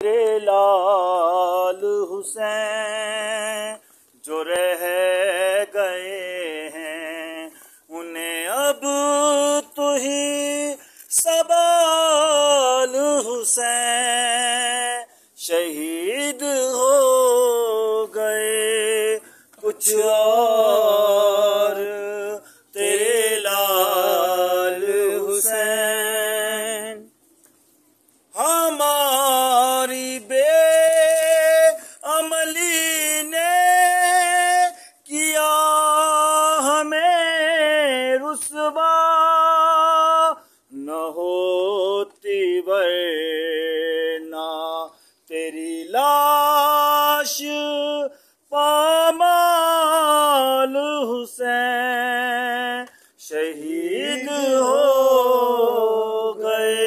तेरे लाल हुसैन जो रह गए हैं उन्हें अब तो ही सवाल हुसैन शहीद हो गए कुछ और तेरे लाल हुसैन। हमारी बेअमली ने किया हमें रुसवा न होती वरना तेरी लाश पामाल हुसैन शहीद हो गए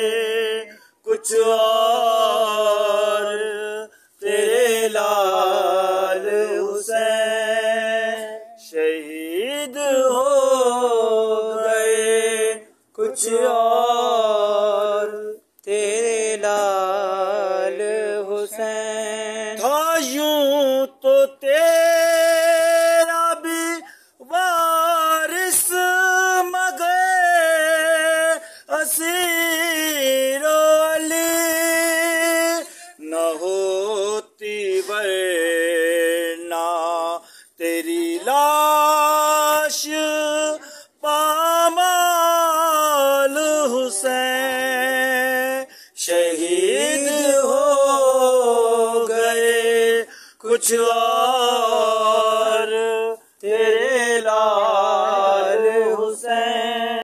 कुछ और तेरे लाल हुसैन शहीद हो गए कुछ और तेरे लाल हुसैन। था यूं तो तेरा भी वारिस मगर असीर न होती वरना तेरी लाश पामाल हुसैन शहीद हो गए कुछ और